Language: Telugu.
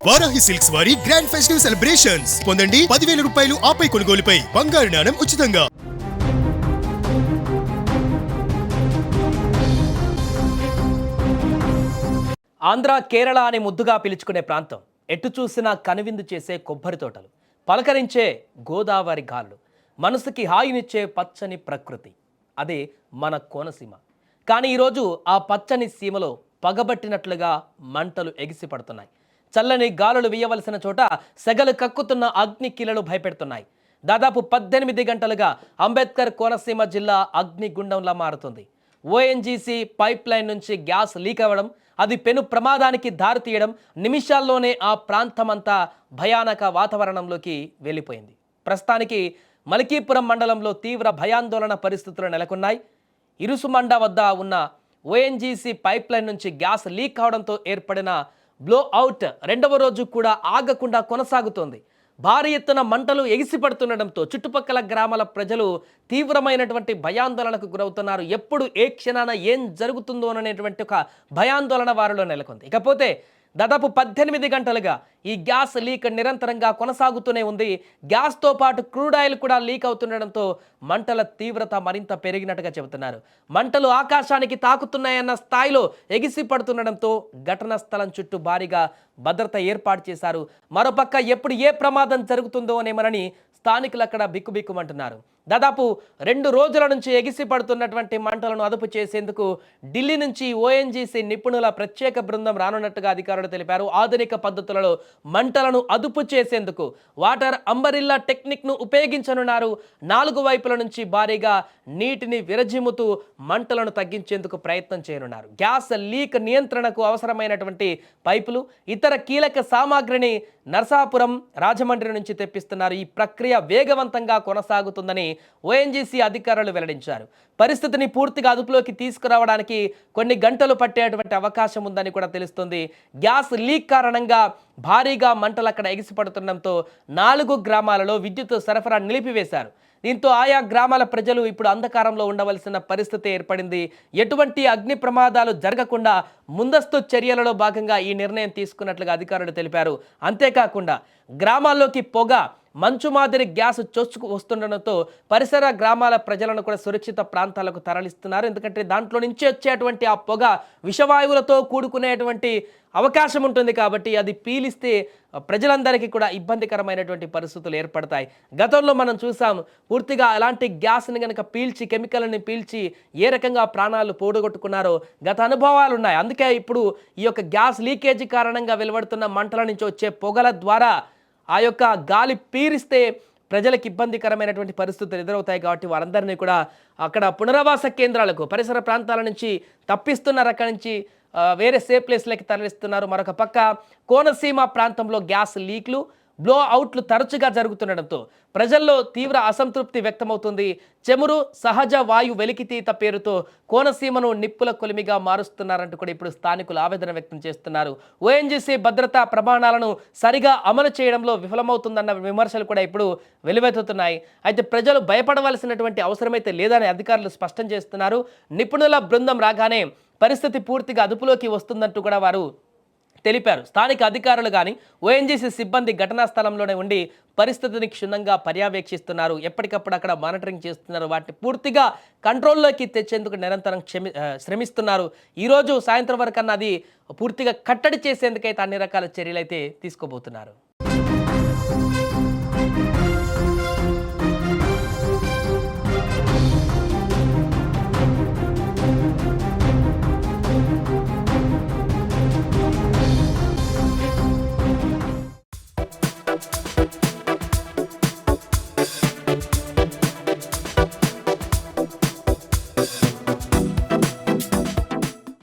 వారాహి సిల్క్స్ వారి గ్రాండ్ ఫెస్టివ్ సెలబ్రేషన్స్ పొందండి 10,000 రూపాయలు ఆపై కొనుగోలుపై బంగారు నాణెం ఉచితంగా. ఆంధ్ర కేరళ అని ముద్దుగా పిలుచుకునే ప్రాంతం, ఎటు చూసినా కనువిందు చేసే కొబ్బరి తోటలు, పలకరించే గోదావరి గాళ్ళు, మనసుకి హాయినిచ్చే పచ్చని ప్రకృతి, అదే మన కోనసీమ. కానీ ఈరోజు ఆ పచ్చని సీమలో పగబట్టినట్లుగా మంటలు ఎగిసిపడుతున్నాయి. చల్లని గాలులు వీయవలసిన చోట సెగలు కక్కుతున్న అగ్ని కీలలు భయపెడుతున్నాయి. దాదాపు 18 గంటలుగా అంబేద్కర్ కోనసీమ జిల్లా అగ్నిగుండంలా మారుతుంది. ఓఎన్జీసీ పైప్ లైన్ నుంచి గ్యాస్ లీక్ అవ్వడం, అది పెను ప్రమాదానికి దారితీయడం, నిమిషాల్లోనే ఆ ప్రాంతమంతా భయానక వాతావరణంలోకి వెళ్ళిపోయింది. ప్రస్తుతానికి మలికీపురం మండలంలో తీవ్ర భయాందోళన పరిస్థితులు నెలకొన్నాయి. ఇరుసుమండ వద్ద ఉన్న ఓఎన్జీసీ పైప్ లైన్ నుంచి గ్యాస్ లీక్ అవడంతో ఏర్పడిన బ్లో అవుట్ రెండవ రోజు కూడా ఆగకుండా కొనసాగుతోంది. భారీ ఎత్తున మంటలు ఎగిసిపడుతుండటంతో చుట్టుపక్కల గ్రామాల ప్రజలు తీవ్రమైనటువంటి భయాందోళనకు గురవుతున్నారు. ఎప్పుడు ఏ క్షణాన ఏం జరుగుతుందో అనేటువంటి ఒక భయాందోళన వారిలో నెలకొంది. ఇకపోతే దాదాపు 18 గంటలుగా ఈ గ్యాస్ లీక్ నిరంతరంగా కొనసాగుతూనే ఉంది. గ్యాస్తో పాటు క్రూడ్ ఆయిల్ కూడా లీక్ అవుతుండడంతో మంటల తీవ్రత మరింత పెరిగినట్టుగా చెబుతున్నారు. మంటలు ఆకాశానికి తాకుతున్నాయన్న స్థాయిలో ఎగిసి పడుతుండడంతో ఘటనా స్థలం చుట్టూ భారీగా భద్రత ఏర్పాటు చేశారు. మరోపక్క ఎప్పుడు ఏ ప్రమాదం జరుగుతుందో అనేమనని స్థానికులు అక్కడ బిక్కుబిక్కుమంటున్నారు. దాదాపు 2 రోజుల నుంచి ఎగిసి పడుతున్నటువంటి మంటలను అదుపు చేసేందుకు ఢిల్లీ నుంచి ఓఎన్జీసీ నిపుణుల ప్రత్యేక బృందం రానున్నట్టుగా అధికారులు తెలిపారు. ఆధునిక పద్ధతులలో మంటలను అదుపు చేసేందుకు వాటర్ అంబరిల్లా టెక్నిక్ను ఉపయోగించనున్నారు. 4 వైపుల నుంచి భారీగా నీటిని విరజిమ్ముతూ మంటలను తగ్గించేందుకు ప్రయత్నం చేయనున్నారు. గ్యాస్ లీక్ నియంత్రణకు అవసరమైనటువంటి పైపులు, ఇతర కీలక సామాగ్రిని నరసాపురం, రాజమండ్రి నుంచి తెప్పిస్తున్నారు. ఈ ప్రక్రియ వేగవంతంగా కొనసాగుతుందని ఓఎన్జీసీ అధికారులు వెల్లడించారు. పరిస్థితిని పూర్తిగా అదుపులోకి తీసుకురావడానికి కొన్ని గంటలు పట్టేటువంటి అవకాశం ఉందని కూడా తెలుస్తుంది. గ్యాస్ లీక్ కారణంగా భారీగా మంటలు అక్కడ ఎగిసిపడుతుండడంతో 4 గ్రామాలలో విద్యుత్ సరఫరా నిలిపివేశారు. దీంతో ఆయా గ్రామాల ప్రజలు ఇప్పుడు అంధకారంలో ఉండవలసిన పరిస్థితి ఏర్పడింది. ఎటువంటి అగ్ని ప్రమాదాలు జరగకుండా ముందస్తు చర్యలలో భాగంగా ఈ నిర్ణయం తీసుకున్నట్లుగా అధికారులు తెలిపారు. అంతేకాకుండా గ్రామాల్లోకి పొగ, మంచు మాదిరి గ్యాస్ చొచ్చుకు వస్తుండడంతో పరిసర గ్రామాల ప్రజలను కూడా సురక్షిత ప్రాంతాలకు తరలిస్తున్నారు. ఎందుకంటే దాంట్లో నుంచి వచ్చేటువంటి ఆ పొగ విషవాయువులతో కూడుకునేటువంటి అవకాశం ఉంటుంది కాబట్టి అది పీలిస్తే ప్రజలందరికీ కూడా ఇబ్బందికరమైనటువంటి పరిస్థితులు ఏర్పడతాయి. గతంలో మనం చూసాం, పూర్తిగా అలాంటి గ్యాస్ని కనుక పీల్చి, కెమికల్ని పీల్చి ఏ రకంగా ప్రాణాలు పోడగొట్టుకున్నారో గత అనుభవాలు ఉన్నాయి. అందుకే ఇప్పుడు ఈ యొక్క గ్యాస్ లీకేజీ కారణంగా వెలువడుతున్న మంటల నుంచి వచ్చే పొగల ద్వారా ఆ యొక్క గాలి పీరిస్తే ప్రజలకు ఇబ్బందికరమైనటువంటి పరిస్థితులు ఎదురవుతాయి. కాబట్టి వారందరినీ కూడా అక్కడ పునరావాస కేంద్రాలకు, పరిసర ప్రాంతాల నుంచి తప్పిస్తున్నారు. అక్కడి నుంచి వేరే సేఫ్ ప్లేస్లకి తరలిస్తున్నారు. మరొక పక్క కోనసీమ ప్రాంతంలో గ్యాస్ లీక్లు, బ్లో అవుట్లు తరచుగా జరుగుతుండడంతో ప్రజల్లో తీవ్ర అసంతృప్తి వ్యక్తమవుతుంది. చెమురు, సహజ వాయు వెలికితీత పేరుతో కోనసీమను నిప్పుల కొలిమిగా మారుస్తున్నారంటూ కూడా ఇప్పుడు స్థానికులు ఆవేదన వ్యక్తం చేస్తున్నారు. ఓఎన్జీసీ భద్రతా ప్రమాణాలను సరిగా అమలు చేయడంలో విఫలమవుతుందన్న విమర్శలు కూడా ఇప్పుడు వెలువెత్తుతున్నాయి. అయితే ప్రజలు భయపడవలసినటువంటి అవసరమైతే లేదని అధికారులు స్పష్టం చేస్తున్నారు. నిపుణుల బృందం రాగానే పరిస్థితి పూర్తిగా అదుపులోకి వస్తుందంటూ కూడా వారు తెలిపారు. స్థానిక అధికారులు కానీ ఓఎన్జీసీ సిబ్బంది ఘటనా స్థలంలోనే ఉండి పరిస్థితిని క్షుణ్ణంగా పర్యవేక్షిస్తున్నారు. ఎప్పటికప్పుడు అక్కడ మానిటరింగ్ చేస్తున్నారు. వాటిని పూర్తిగా కంట్రోల్లోకి తెచ్చేందుకు నిరంతరం శ్రమిస్తున్నారు. ఈరోజు సాయంత్రం వరకు అన్న అది పూర్తిగా కట్టడి చేసేందుకైతే అన్ని రకాల చర్యలు అయితే తీసుకోబోతున్నారు.